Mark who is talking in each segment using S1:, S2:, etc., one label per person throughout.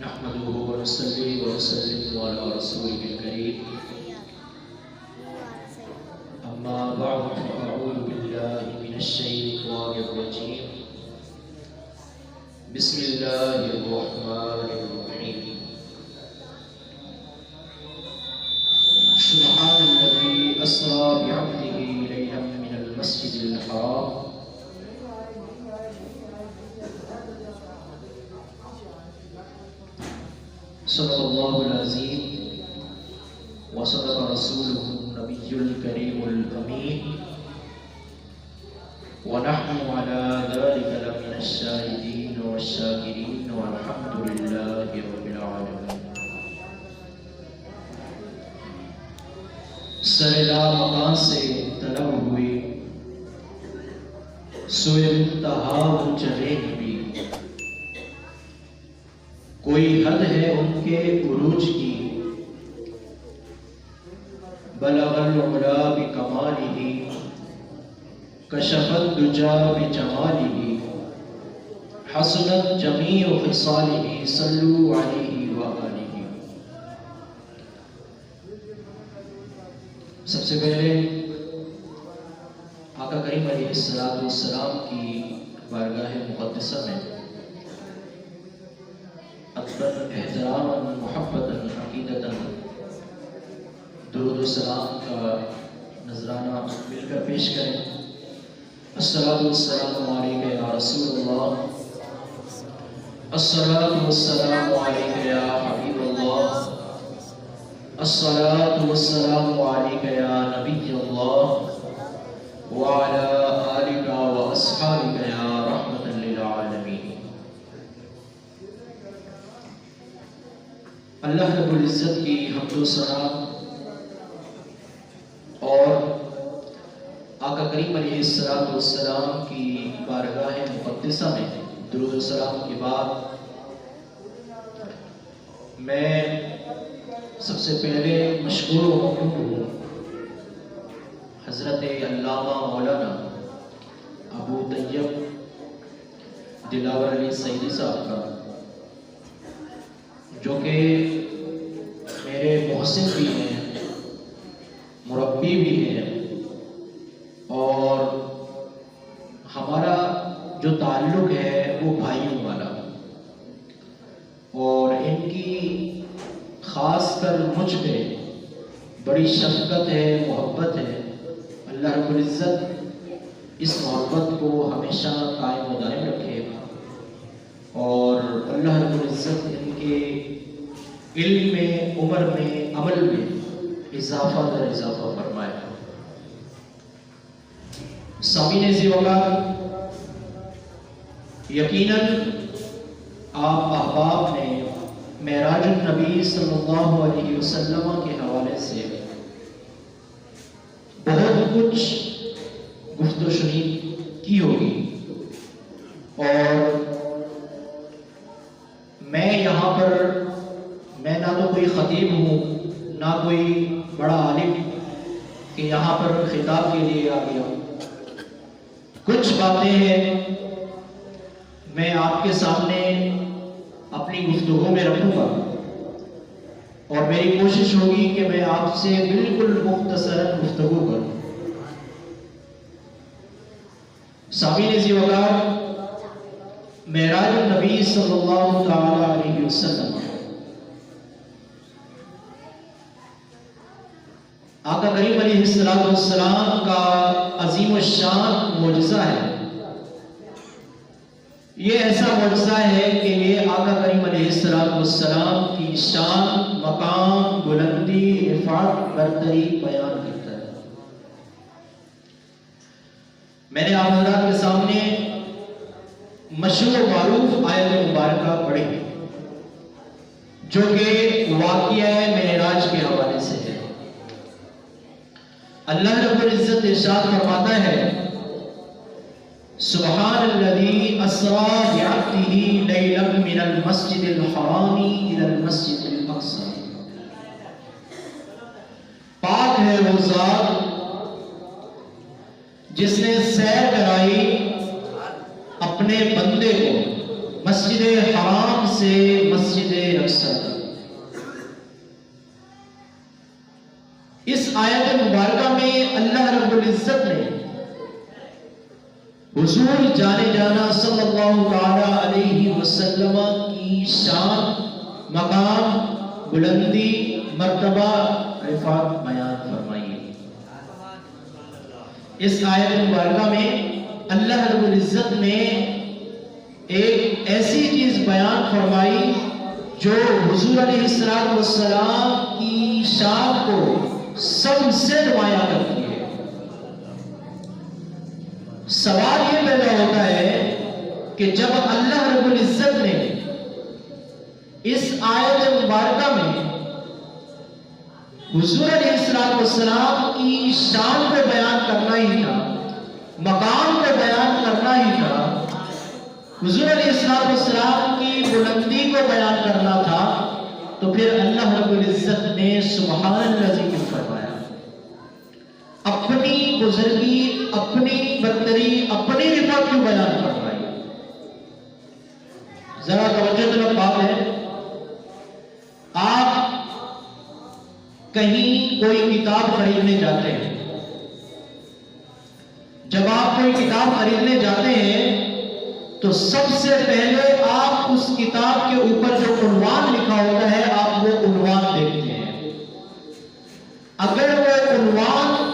S1: نحمده ونصلي ونسلم على رسوله الكريم أما بعد فأعوذ بالله من الشيطان الرجيم بسم الله الرحمن الرحيم سبحان الذي أسرى بعبده ليلا من المسجد الحرام صدق الله العظيم وصدق رسوله النبي الكريم الأمين ونحن على ذلك لمن الشاهدين والشاكرين والحمد لله رب العالمين. سرلا مکان سے طلب ہوئی سوئے منتہا وہ چلے بھی، کوئی حد ہے ان کے عروج کی، بلغ العلا بکمالہ کشف الدجا بجمالہ حسنت جمیع خصالہ صلوا علیہ وآلہ. سب سے پہلے آقا کریم علیہ السلام کی بارگاہ مقدسہ میں اکبر احتراما محبتا عقیدتا درود و سلام کا نذرانہ مل کر پیش کریں. الصلاۃ والسلام علیک یا رسول اللہ، الصلاۃ والسلام علیک یا حبیب اللہ، الصلاۃ والسلام علیک یا نبی اللہ وعلی آلک واصحابک یا رحمۃ للعالمین. اللہ رب العزت کی حمد و ثنا اور آقا کریم علیہ السلام کی بارگاہ مقدسہ میں درود و سلام کے بعد میں سب سے پہلے مشکور و ممنون ہوں حضرت علامہ مولانا ابو طیب دلاور علی سعیدی صاحب کا، جو کہ میرے محسن بھی ہیں، مربی بھی ہیں، اور ہمارا جو تعلق ہے وہ بھائیوں والا، اور ان کی خاص کر مجھ پہ بڑی شفقت ہے، محبت ہے. اللہ رب العزت اس محبت کو ہمیشہ قائم و دائم رکھے، اور اللہ رب العزت ان کے علم میں، عمر میں، عمل میں اضافہ در اضافہ فرمائے. سامعین ذی وقار، یقیناً آپ احباب نے معراج النبی صلی اللہ علیہ وسلم کے حوالے سے بہت کچھ گفت و شنید کی ہوگی، اور میں یہاں پر نہ تو کوئی خطیب ہوں نہ کوئی بڑا عالم کہ یہاں پر خطاب کے لیے آ گیا ہوں. کچھ باتیں ہیں میں آپ کے سامنے اپنی گفتگو میں رکھوں گا، اور میری کوشش ہوگی کہ میں آپ سے بالکل مختصراً گفتگو کروں. سامعین ذی وقار، معراج النبی صلی اللہ تعالی علیہ وسلم آقا کریم علیہ السلام کا عظیم الشان معجزہ ہے. یہ ایسا معجزہ ہے کہ یہ آقا کریم علیہ السلام کی شان، مقام، بلندی، رفعت، برتری بیان کرتا ہے. میں نے آپ حضرات کے سامنے مشہور و معروف آیت مبارکہ پڑھی جو کہ واقعہ معراج کے حوالے سے ہے. اللہ رب العزت ارشاد فرماتا ہے، سبحان الذی اسری بعبدہ لیلا من المسجد الحرام الی المسجد الاقصی. پاک ہے وہ ذات جس نے سیر کرائی اپنے بندے کو مسجد حرام سے مسجد حصہ تھا۔ اس آیت مبارکہ میں اللہ رب العزت نے حضور جانے جانا صلی اللہ تعالی علیہ وسلم کی شان، مقام، بلندی، مرتبہ، رفعت بیان فرمائی ہے۔ اس آیت مبارکہ میں اللہ رب العزت نے ایک ایسی چیز بیان فرمائی جو حضور علیہ السلام کی شان کو سب سے نمایاں کرتی ہے۔ سوال یہ پیدا ہوتا ہے کہ جب اللہ رب العزت نے اس آیت مبارکہ میں حضور علیہ السلام کی شان کو بیان کرنا ہی تھا، مقام کو بیان کرنا ہی تھا، حضور علیہ السلام کی بلندی کو بیان کرنا تھا، تو پھر اللہ رب العزت نے سبحان الذی کیوں فرمایا؟ اپنی بزرگی، اپنی برتری، اپنی رفعت کیوں بیان فرمائی؟ ذرا توجہ طلب بات ہے، آپ کہیں کوئی کتاب خریدنے جاتے ہیں، جب آپ کوئی کتاب خریدنے جاتے ہیں تو سب سے پہلے آپ اس کتاب کے اوپر جو عنوان لکھا ہوتا ہے آپ وہ عنوان دیکھتے ہیں۔ اگر وہ عنوان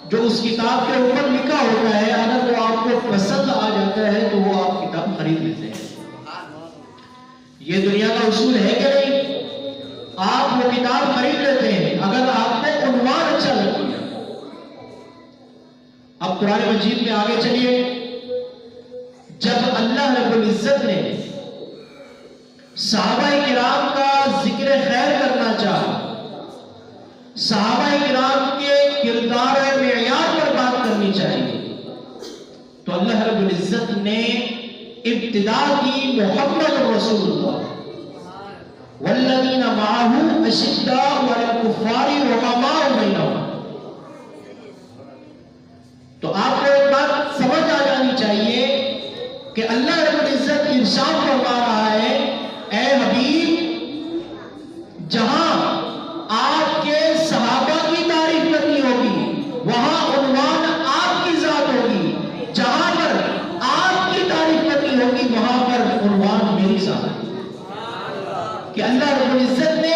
S1: جو اس کتاب کے اوپر لکھا ہوتا ہے اگر وہ آپ کو پسند آ جاتا ہے تو وہ آپ کتاب خرید لیتے ہیں۔ یہ دنیا کا اصول ہے کہ نہیں؟ آپ وہ کتاب خرید لیتے ہیں اگر آپ کو عنوان اچھا لگتا ہے۔ اب قرآن مجید میں آگے چلیے، جب اللہ رب العزت نے صحابہ کرام کا ذکر خیر کرنا چاہا، صحابہ کرام کے کردار و معیار پر بات کرنی چاہیے، تو اللہ رب العزت نے ابتدا کی محمد رسول اللہ والذین معہ اشداء علی الکفار رحماء بینہم۔ تو آپ کو ایک بات سمجھ آ جانی چاہیے کہ اللہ رب العزت ارشاد فرما رہا ہے، اے حبیب، جہاں آپ کے صحابہ کی تعریف کرنی ہوگی وہاں عنوان آپ کی ذات ہوگی، جہاں پر آپ کی تعریف کرنی ہوگی وہاں پر عنوان میری ذات ہے۔ کہ اللہ رب العزت نے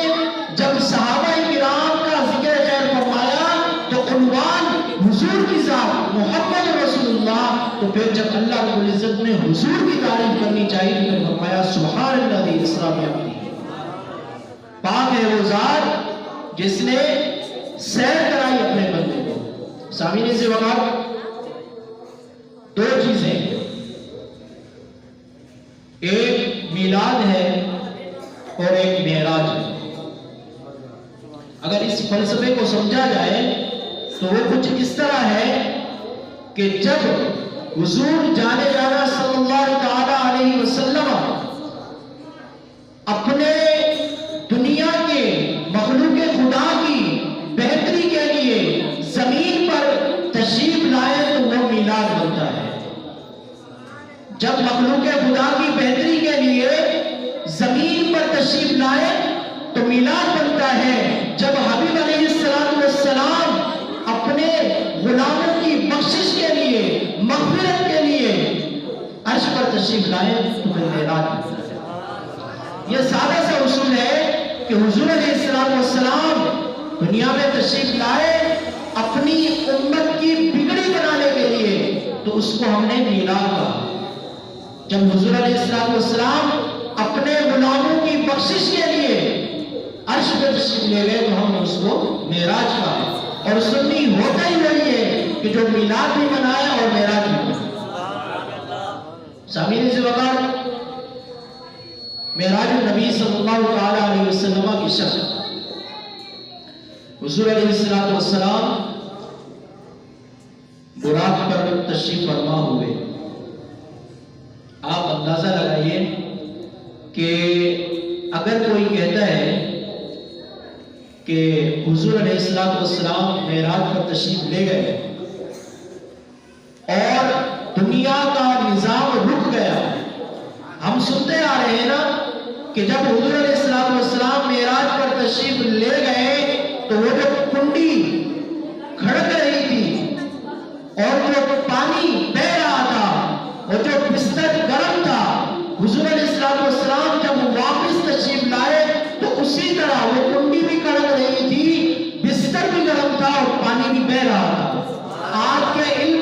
S1: جب صحابہ کرام کا ذکر خیر فرمایا تو عنوان حضور کی ذات محمد رسول اللہ، تو پھر جب اللہ رب العزت نے حضور کی تعریف کرنی چاہیے تو فرمایا سبحان الذی اسریٰ بعبدہ، پاک ہے وہ ذات جس نے سیر کرائی اپنے بندے کو۔ سامعین سے وقت دو چیزیں، ایک میلاد ہے اور ایک معراج ہے۔ اگر اس فلسفے کو سمجھا جائے تو وہ کچھ اس طرح ہے کہ جب حضور جانے جانا صلی اللہ تعالی علیہ وسلم اپنے دنیا کے مخلوق خدا کی بہتری کے لیے زمین پر تشریف لائے تو وہ میلاد بنتا ہے۔ جب مخلوق خدا کی بہتری کے لیے زمین پر تشریف لائے تو میلاد بنتا ہے۔ جب حبیب علیہ السلام اپنے غلاموں کی بخشش کے لیے، مغفرت کے لیے عرش پر تشریف لائے تو پھر معراج بنتا ہے۔ یہ سادہ سا اصول ہے کہ حضور علیہ السلام دنیا میں تشریف لائے اپنی امت کی بگڑی بنانے کے لیے، تو اس کو ہم نے میلاد کہا۔ جب حضور علیہ السلام اپنے غلاموں کی بخشش کے لیے عرش پر تشریف لے گئے تو ہم نے اس کو معراج کہا۔ اور سنی ہوتا ہی وہی ہے کہ جو میلاد بھی منائے اور معراج بھی منائے۔ سامعین سے وقت معراج النبی صلی اللہ علیہ وسلم کی شب حضور علیہ السلام براق پر تشریف فرما ہوئے۔ آپ اندازہ لگائیے کہ اگر کوئی کہتا ہے کہ حضور علیہ السلام معراج پر تشریف لے گئے اور دنیا کا نظام رک گیا، ہم سنتے آ رہے ہیں نا کہ جب حضور علیہ تشریف لے گئے تو وہ جو کنڈی کھڑک رہی تھی اور جو پانی بہ رہا تھا اور جو بستر گرم تھا، حضور علیہ السلام جب واپس تشریف لائے تو اسی طرح وہ کنڈی بھی کھڑک رہی تھی، بستر بھی گرم تھا اور پانی بھی بہ رہا تھا۔ آج کے علم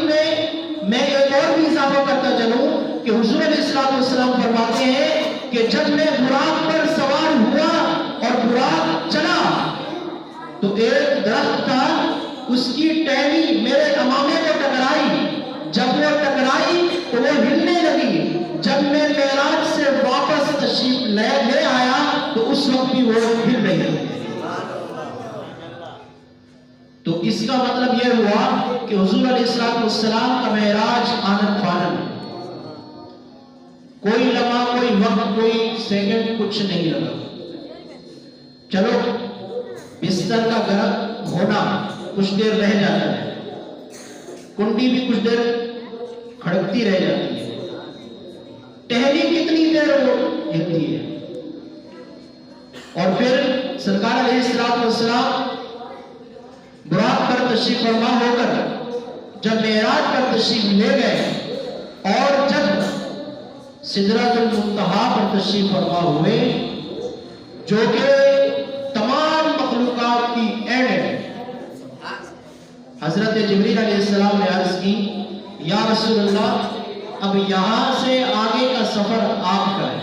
S1: میں ایک اور بھی اضافہ کرتا چلوں کہ حضور علیہ السلام فرماتے ہیں کہ جب میں براق پر سوار ہوا اور براق چلا تو ایک درخت تھا، اس کی ٹہنی میرے امامے کو ٹکرائی، جب وہ ٹکرائی تو وہ ہلنے لگی، جب میں معراج سے واپس تشریف لے آیا تو اس وقت بھی وہ ہل رہی تھی۔ تو اس کا مطلب یہ ہوا کہ حضور علیہ السلام کا معراج آنن فانن، کوئی لمحہ، کوئی وقت، کوئی سیکنڈ کچھ نہیں لگا۔ چلو بستر کا گرم ہونا کچھ دیر رہ جاتا ہے، کنڈی بھی کچھ دیر کھڑکتی رہ جاتی ہے، ٹہنی کتنی دیر وہ ہلتی ہے، اور پھر سرکار علیہ السلام براق پر تشریف فرما ہو کر جب معراج پر تشریف لے گئے اور جب سدرۃ المنتہا پر تشریف فرما ہوئے جو کہ تمام مخلوقات کی اینڈ ہے، حضرت جبریل علیہ السلام نے عرض کی یا رسول اللہ اب یہاں سے آگے کا سفر آپ کا ہے،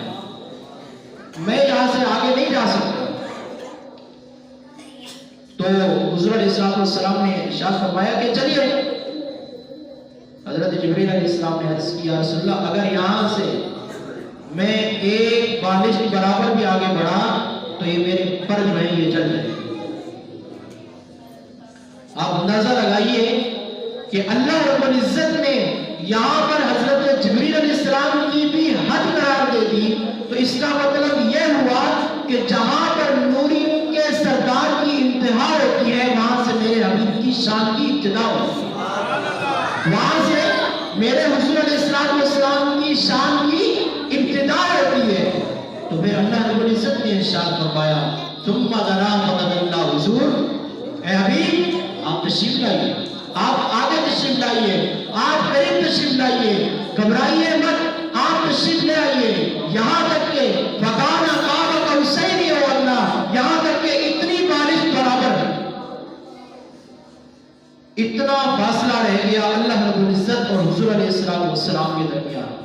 S1: میں یہاں سے آگے نہیں جا سکتا۔ تو حضور علیہ السلام نے ارشاد فرمایا کہ چلیے۔ حضرت جبریل علیہ السلام نے عرض کیا یا رسول اللہ اگر یہاں سے میں ایک بالش کے برابر بھی آگے بڑھا تو یہ میرے پر جو ہے یہ جل جائے۔ آپ اندازہ لگائیے کہ اللہ رب العزت نے یہاں پر حضرت جبریل علیہ السلام کی بھی حد قرار دے دی، تو اس کا مطلب یہ ہوا کہ جہاں پر نوریوں کے سردار کی انتہا ہوتی ہے وہاں سے میرے حبیب کی شان کی ابتدا ہوتی ہے، وہاں سے میرے حضور علیہ السلام کی شان کی ابتدا ہوتی ہے۔ تو پھر اللہ رب العزت نے ارشاد فرمایا ثم دنا فتدلى حضور، اے حبیب آپ تشریف لائیے، آپ آگے تشریف لائیے، آپ قریب تشریف لائیے، گھبرائیے مت، آپ تشریف لے آئیے، یہاں تک کہ فَكَانَ قَابَ قَوْسَيْنِ أَوْ أَدْنَىٰ، یہاں تک کہ اتنی بالش برابر، اتنا فاصلہ رہ گیا اللہ رب العزت اور حضور علیہ السلام کے درمیان۔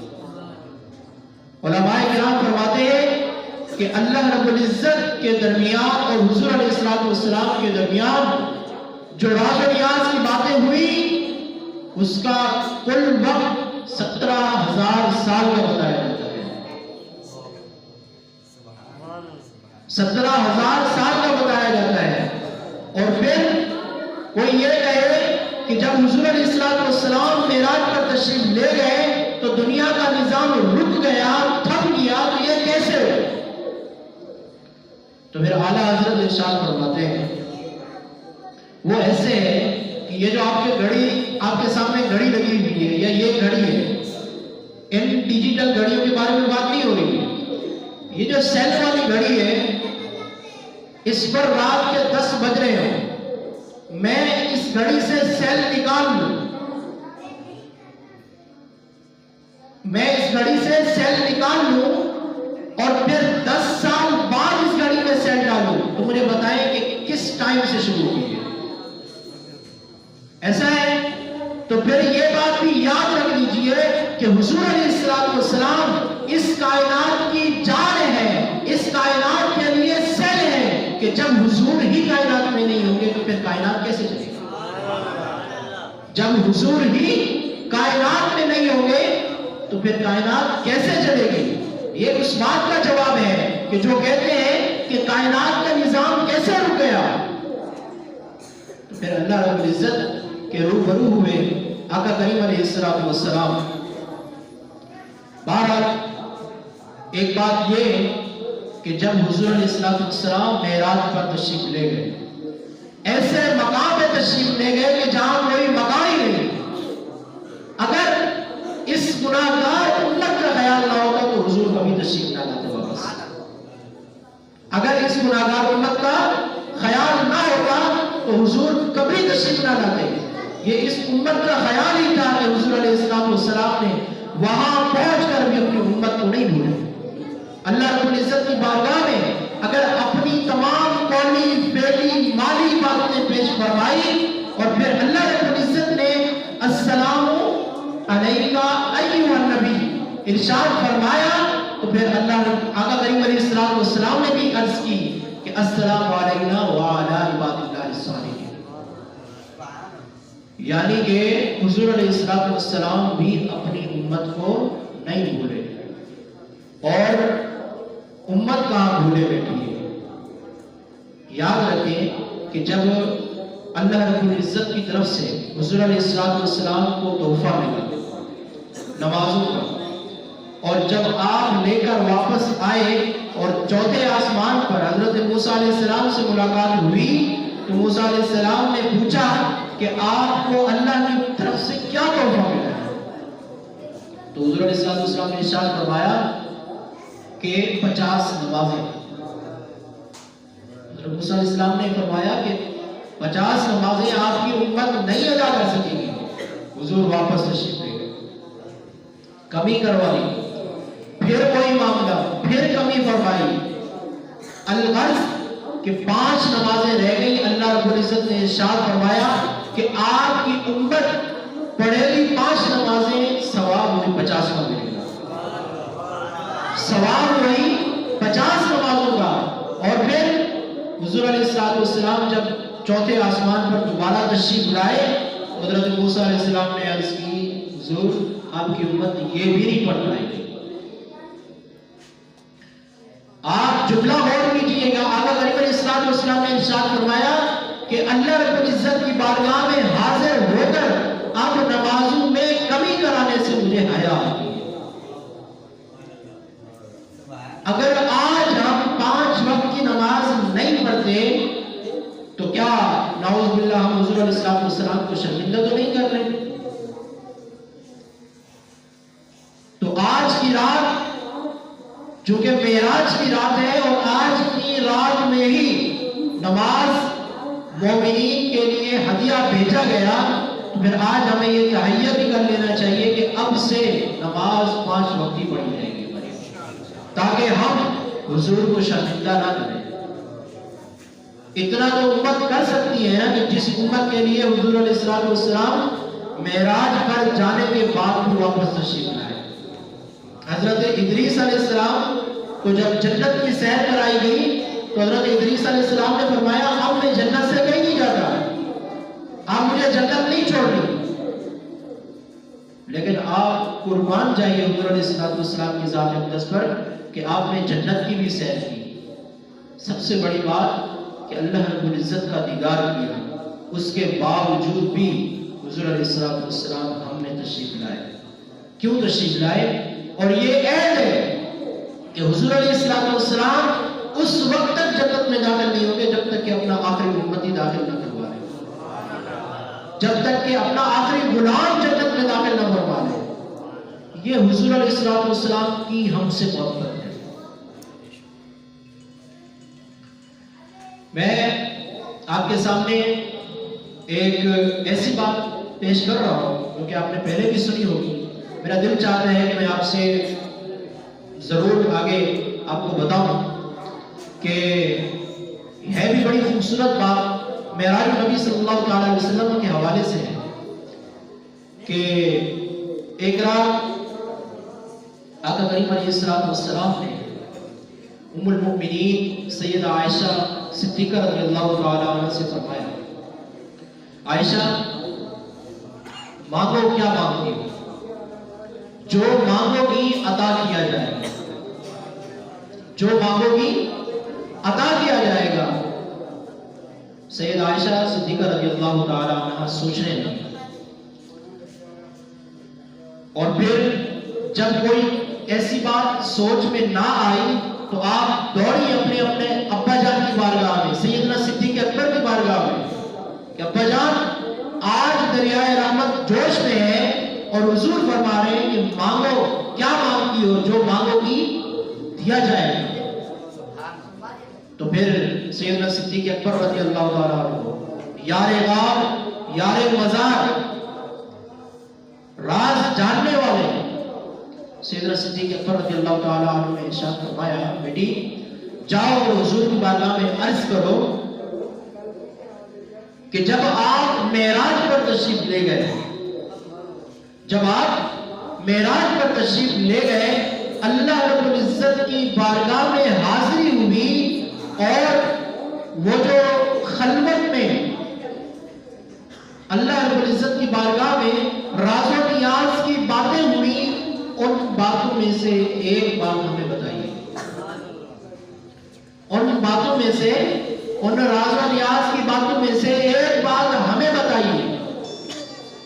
S1: علماء کرام فرماتے ہیں کہ اللہ رب العزت کے درمیان اور حضور علیہ السلام کے درمیان جو راز و نیاز کی باتیں ہوئی اس کا کل وقت 17,000 سال کا بتایا جاتا ہے، 17,000 سال کا بتایا جاتا ہے۔ اور پھر کوئی یہ کہے کہ جب حضور علیہ السلام معراج پر تشریف لے گئے تو دنیا کا نظام رک گیا، تھم گیا، تو یہ کیسے ہو؟ تو پھر اعلیٰ حضرت ارشاد فرماتے ہیں وہ ایسے ہے کہ یہ جو آپ کے سامنے گھڑی لگی ہوئی ہے یا یہ گھڑی ہے، ان ڈیجیٹل گھڑیوں کے بارے میں بات نہیں ہو رہی ہے، یہ جو سیل والی گھڑی ہے اس پر رات کے 10 بج رہے ہوں، میں اس گھڑی سے سیل نکال لوں، میں اس گھڑی سے سیل نکال لوں اور پھر 10 سال بعد اس گھڑی میں سیل ڈالوں تو مجھے بتائیں کہ کس ٹائم سے شروع ہوئی ہے؟ ایسا ہے تو پھر یہ بات بھی یاد رکھ لیجئے کہ حضور علیہ السلام اس کائنات کی جان ہے، اس کائنات کے لیے سیل ہے کہ جب حضور ہی کائنات میں نہیں ہوں گے تو پھر کائنات کیسے چلے گی؟ جب حضور ہی کائنات میں نہیں ہوں گے تو پھر کائنات کیسے چلے گی؟ یہ اس بات کا جواب ہے کہ جو کہتے ہیں کہ کائنات کا نظام کیسے رک گیا، تو پھر اللہ رب العزت کے روبرو ہوئے آقا کریم علیہ السلام۔ بہرحال ایک بات یہ کہ جب حضور علیہ السلام معراج پر تشریف لے گئے، ایسے مقام پہ تشریف لے گئے کہ جہاں کوئی مقام ہی نہیں، اگر اس گناہگار امت کا خیال نہ ہوتا تو حضور کبھی تشریف نہ لاتے واپس، اگر اس گناہگار امت کا تو حضور کبھی تشریف نہ لاتے. یہ اس امت کا خیال ہی تھا کہ حضور علیہ السلام نے وہاں پہنچ کر بھی اپنی امت کو نہیں بھولے. اللہ رب العزت کی بارگاہ میں اگر اپنی تمام قومی فعلی مالی باتیں پیش فرمائی اور پھر اللہ رب العزت نے السلام علیکہ ایھا النبی ارشاد فرمایا تو پھر اللہ آقا کریم علیہ السلام نے بھی عرض کی کہ السلام علینا وعلی عباد اللہ الصالحین. یعنی کہ حضور علیہ السلام بھی اپنی امت کو نہیں بھولے. اور امت کہاں بھولے بیٹھی ہے؟ یاد رکھیں کہ جب اللہ رب العزت کی طرف سے حضور علیہ السلام کو تحفہ ملا نمازوں کا، اور جب آپ لے کر واپس آئے اور چوتھے آسمان پر حضرت موسیٰ علیہ السلام سے ملاقات ہوئی تو موسیٰ علیہ السلام نے پوچھا کہ آپ کو اللہ کی طرف سے کیا تحفہ ملا ہے؟ تو حضور علیہ السلام نے ارشاد فرمایا کہ 50 نمازیں. حضرت موسیٰ علیہ السلام نے فرمایا کہ 50 نمازیں آپ کی امت نہیں ادا کر سکے گی. حضور واپس تشریف لے گئے، کمی کروائی، پھر کوئی معاملہ، پھر کمی فرمائی. الغرض کہ 5 نمازیں رہ گئی. اللہ رب العزت نے ارشاد فرمایا کہ آپ کی امت پڑھے گی 5 نمازیں، ثواب مجھے 50 کا ملے گا. ثواب وہی 50 نمازوں کا. اور پھر حضور علیہ السلام جب چوتھے آسمان پر دوبارہ تشریف لائے حضرت موسیٰ علیہ السلام نے عرض کی حضور آپ کی امت یہ بھی نہیں پڑھ پائے گی. آپ جملہ غور کیجئے گا. آقا کریم علیہ السلام نے ارشاد فرمایا کہ اللہ رب العزت کی بارگاہ میں حاضر ہو کر اب نمازوں میں کمی کرانے سے مجھے حیا آتی ہے. اگر آج ہم 5 وقت کی نماز نہیں پڑھتے تو کیا نعوذ باللہ ہم حضور علیہ السلام کو شرمندہ تو نہیں کر رہے؟ تو آج کی رات چونکہ معراج کی رات ہے اور آج کی رات میں ہی نماز مومنین کے لیے ہدیہ بھیجا گیا تو پھر آج ہمیں یہ تہیہ بھی کر لینا چاہیے کہ اب سے نماز 5 وقت ہی پڑھی جائے گی تاکہ ہم حضور کو شرمندہ نہ کریں. اتنا تو امت کر سکتی ہے کہ جس امت کے لیے حضور علیہ السلام معراج پر جانے کے بعد بھی واپس تشریف لائے. حضرت ادریس علیہ السلام کو جب جنت کی سیر کرائی گئی تو حضرت ادریس علیہ السلام نے فرمایا اب میں جنت سے کہیں نہیں جاتا، آپ مجھے جنت نہیں چھوڑنی. لیکن آپ قربان جائیے حضور علیہ السلام کی ذات اقدس پر کہ آپ نے جنت کی بھی سیر کی. سب سے بڑی بات کہ اللہ رب العزت کا دیدار کیا، اس کے باوجود بھی حضور علیہ السلام ہم نے تشریف لائے. کیوں تشریف لائے؟ اور یہ عہد ہے کہ حضور علیہ السلام اس وقت تک جنت میں داخل نہیں ہوں گے جب تک کہ اپنا آخری امتی داخل نہ کروا لے، جب تک کہ اپنا آخری غلام جنت میں داخل نہ کروا لے. یہ حضور علیہ السلام کی ہم سے محبت ہے. میں آپ کے سامنے ایک ایسی بات پیش کر رہا ہوں جو کہ آپ نے پہلے بھی سنی ہوگی. میرا دل چاہتا ہے کہ میں آپ سے ضرور آگے آپ کو بتاؤں کہ ہے بھی بڑی خوبصورت بات معراج نبی صلی اللہ علیہ وسلم کے حوالے سے ہے کہ ایک رات آقا کریم علیہ السلام نے ام المؤمنین سیدہ عائشہ صدیقہ رضی اللہ تعالی عنہ سے فرمایا عائشہ مانگو کیا مانگتی ہو، جو مانگو گی عطا کیا جائے گا، جو مانگو گی عطا کیا جائے گا. سید عائشہ صدیقہ رضی اللہ تعالی عنہ سوچنے لگی اور پھر جب کوئی ایسی بات سوچ میں نہ آئی تو آپ دوڑی اپنے ابا جان کی بارگاہ میں، سیدنا صدیق اکبر کی بارگاہ میں کہ ابا جان آج دریائے رحمت جوش میں ہے اور حضور فرما رہے ہیں کہ مانگو کیا مانگتی ہو، جو مانگو گی دیا جائے گا. تو پھر سیدنا صدیق اکبر رضی اللہ تعالیٰ عنہ یار غار، یار مزار، راز جاننے والے سیدنا صدیق اکبر رضی اللہ تعالیٰ عنہ نے ارشاد فرمایا بیٹی جاؤ اور حضور کی بارگاہ میں عرض کرو کہ جب آپ معراج پر تشریف لے گئے، جب آپ معراج پر تشریف لے گئے، اللہ رب العزت کی بارگاہ میں حاضری ہوئی اور وہ جو خلوت میں اللہ رب العزت کی بارگاہ میں راز و نیاز کی باتیں ہوئی، ان باتوں میں سے ایک بات ہمیں بتائیے، ان باتوں میں سے، ان راز و نیاز کی باتوں میں سے ایک بات ہمیں بتائیے۔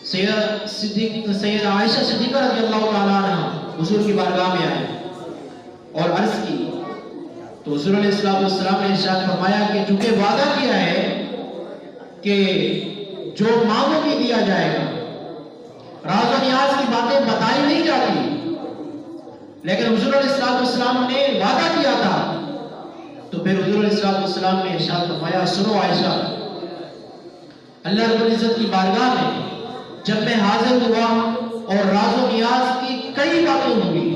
S1: سید عائشہ صدیقہ رضی اللہ تعالیٰ عنہ حضور کی بارگاہ میں آئے اور عرض کی تو حضور علیہ السلام نے ارشاد فرمایا کہ چونکہ وعدہ کیا ہے کہ جو مانگو گی دیا جائے گا، راز و نیاز کی باتیں بتائی نہیں جاتی، لیکن حضور علیہ السلام نے وعدہ کیا تھا، تو پھر حضور علیہ السلام نے ارشاد فرمایا سنو عائشہ، اللہ رب العزت کی بارگاہ میں جب میں حاضر ہوا اور راز و نیاز کی کئی باتیں ہوئی،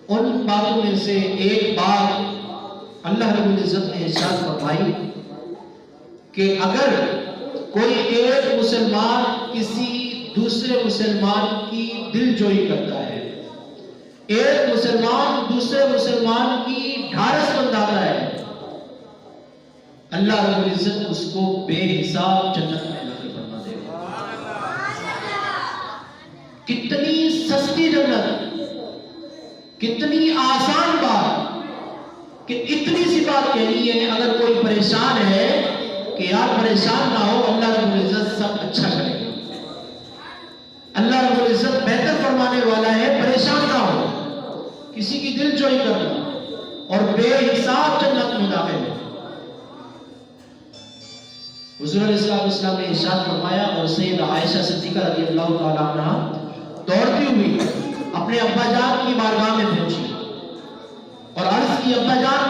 S1: ان باتوں میں سے ایک بات اللہ رب العزت نے ارشاد فرمائی کہ اگر کوئی ایک مسلمان کسی دوسرے مسلمان کی دل جوئی کرتا ہے، ایک مسلمان دوسرے مسلمان کی ڈھارس بندھاتا ہے، اللہ رب العزت اس کو بے حساب جنت میں داخل فرما دے گا۔ کتنی سستی جنت، کتنی آسان بات کہ اتنی سی بات کہنی ہے۔ اگر کوئی پریشان ہے کہ یار پریشان نہ ہو، اللہ رب العزت سب اچھا کرے گا، اللہ رب العزت بہتر فرمانے والا ہے، پریشان نہ ہو، کسی کی دل جوئی کرنا اور بے حساب جنت میں داخل ہے۔ حضور علیہ السلام نے ارشاد فرمایا اور سیدہ عائشہ صدیقہ رضی اللہ تعالیٰ عنہ دوڑتی ہوئی اپنے ابا جان کی بارگاہ میں پہنچی اور عرض کی ابا جان،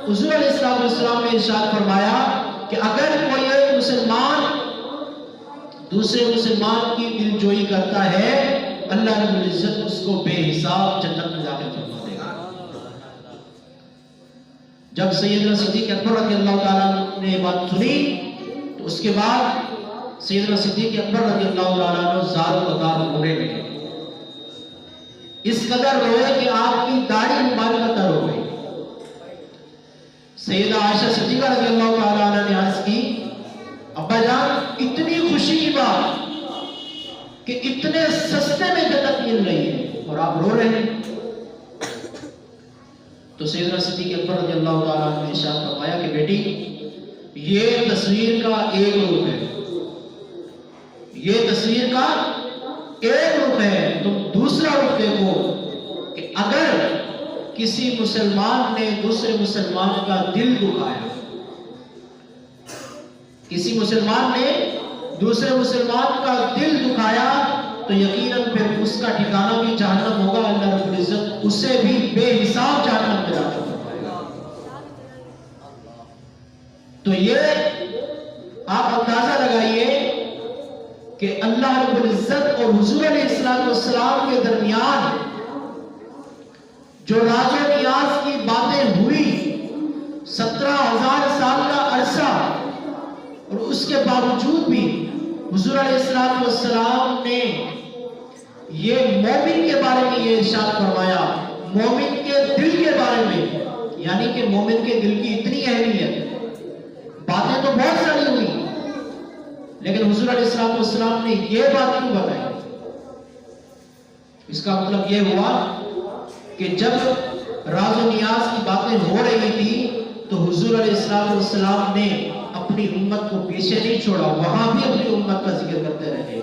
S1: حضور علیہ السلام نے ارشاد فرمایا کہ اگر کوئی مسلمان دوسرے مسلمان کی دل جوئی کرتا ہے، اللہ رب العزت اس کو بے حساب جنت میں داخل فرما دے گا۔ جب سیدنا صدیق اکبر رضی اللہ تعالیٰ نے یہ بات سنی تو اس کے بعد سیدنا صدیق اکبر رضی اللہ تعالیٰ عنہ زار و قطار رونے لگے، اس قدر روئے کہ آپ کی داڑھی مبارکہ تر ہو گئی۔ سیدہ عائشہ صدیقہ رضی اللہ تعالیٰ عنہ نے عرض کی ابا جان اتنی خوشی کی بات کہ اتنے سستے میں جنت مل رہی ہے اور آپ رو رہے ہیں۔ تو سیدنا صدیق اکبر رضی اللہ تعالیٰ عنہ نے ارشاد فرمایا کہ بیٹی یہ تصویر کا ایک روپ ہے، یہ تصویر کا ایک روپ ہے، تم دوسرا روپ دیکھو کہ اگر کسی مسلمان نے دوسرے مسلمان کا دل دکھایا، کسی مسلمان نے دوسرے مسلمان کا دل دکھایا تو یقیناً پھر اس کا ٹھکانہ بھی جہنم ہوگا، اللہ رب العزت اسے بھی بے حساب جہنم میں داخل فرمائے گا۔ تو یہ آپ اندازہ لگائیے کہ اللہ رب العزت اور حضور علیہ السلام کے درمیان جو راز و نیاز کی باتیں ہوئی، 17,000 سال کا عرصہ، اور اس کے باوجود بھی حضور علیہ السلام نے یہ مومن کے بارے میں یہ ارشاد فرمایا، مومن کے دل کے بارے میں، یعنی کہ مومن کے دل کی اتنی اہمیت، باتیں تو بہت ساری ہوئی لیکن حضور علیہ السلام نے یہ بات کیوں بتائی؟ اس کا مطلب یہ ہوا کہ جب راز و نیاز کی باتیں ہو رہی تھی تو حضور علیہ السلام نے اپنی امت کو پیچھے نہیں چھوڑا، وہاں بھی اپنی امت کا ذکر کرتے رہے،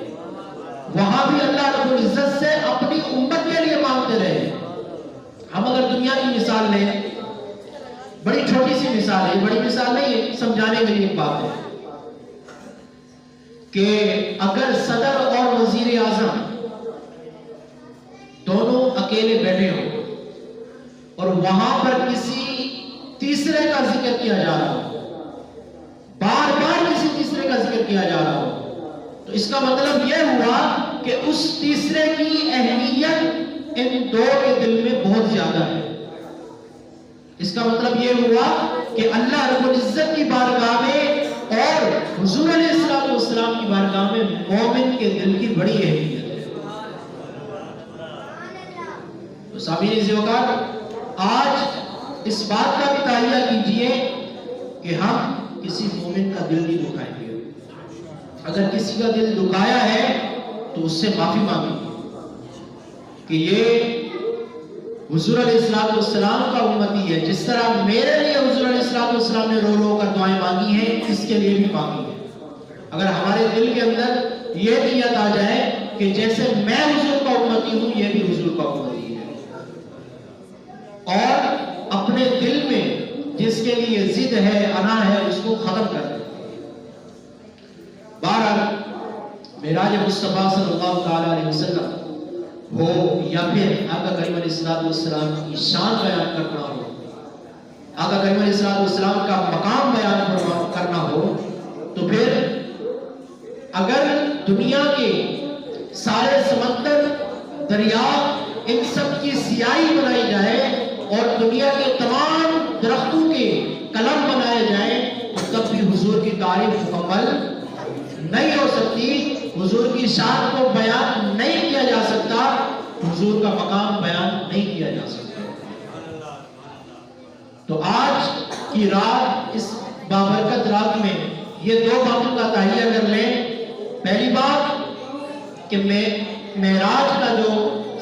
S1: وہاں بھی اللہ رب العزت سے اپنی امت کے لیے مانگتے رہے۔ ہم اگر دنیا کی مثال لیں، بڑی چھوٹی سی مثال ہے، بڑی مثال نہیں ہے، سمجھانے کے لیے ایک بات ہے کہ اگر صدر اور وزیر اعظم دونوں اکیلے بیٹھے ہوں اور وہاں پر کسی تیسرے کا ذکر کیا جا رہا ہو، بار بار کسی تیسرے کا ذکر کیا جا رہا ہو، تو اس کا مطلب یہ ہوا کہ اس تیسرے کی اہمیت ان دو کے دل میں بہت زیادہ ہے۔ اس کا مطلب یہ ہوا کہ اللہ رب العزت کی بارگاہ میں اور حضور علیہ السلام کی بارگاہ میں مومن کے دل کی بڑی اہمیت ہے۔ تو سامعین عزیز وقار، آج اس بات کا بھی تحیہ کیجئے کہ ہم کسی مومن کا دل نہیں دکھائیں گے۔ اگر کسی کا دل دکھایا ہے تو اس سے معافی مانگیں کہ یہ حضور علیہ السلام کا امتی ہے، جس طرح میرے لیے حضور علیہ السلام نے رو رو کر دعائیں مانگی ہیں، اس کے لیے بھی مانگی ہیں۔ اگر ہمارے دل کے اندر یہ نیت آ جائے کہ جیسے میں حضور کا امتی ہوں، یہ بھی حضور کا امتی ہے، اور اپنے دل میں جس کے لیے ضد ہے، انا ہے، اس کو ختم کر دیں۔ بہرحال معراج مصطفیٰ صلی اللہ تعالی علیہ وسلم ہو یا پھر آقا کریم علیہ السلام کی شان بیان کرنا ہو، آقا کریم علیہ السلام کا مقام بیان کرنا ہو، تو پھر اگر دنیا کے سارے سمندر، دریا، ان سب کی سیاہی بنائی جائے اور دنیا کے تمام درختوں کے قلم بنائے جائیں، تو تب بھی حضور کی تعریف مکمل نہیں ہو سکتی، حضور کی شان کو بیان نہیں کیا جا سکتا، حضور کا مقام بیان نہیں کیا جا سکتا۔ تو آج کی رات، اس بابرکت رات میں یہ دو باتوں کا تحیہ کر لیں۔ پہلی بات کہ معراج کا جو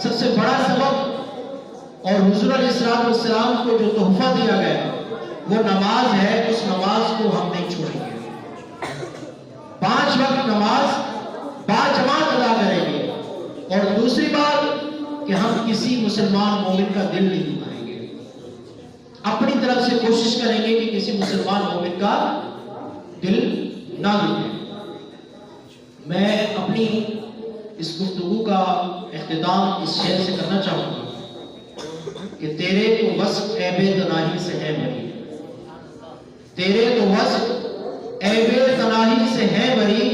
S1: سب سے بڑا سبب اور حضور علیہ السلام کو جو تحفہ دیا گیا وہ نماز ہے، اس نماز کو ہم نہیں چھوڑیں گے۔ 5 وقت نماز باجماعت ادا کریں گے، اور دوسری بات کہ ہم کسی مسلمان مومن کا دل نہیں دکھائیں گے، اپنی طرف سے کوشش کریں گے کہ کسی مسلمان مومن کا دل نہ دکھائیں۔ میں اپنی اس گفتگو کا اختتام اس شعر سے کرنا چاہوں گا کہ تیرے تو وصف عیب تناہی سے ہے بری، تیرے تو وصف عیب تناہی سے ہے بری،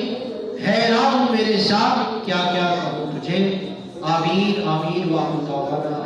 S1: حیران میرے شاہ کیا کیا کہوں تجھے، آمین آمین وآخر دعوانا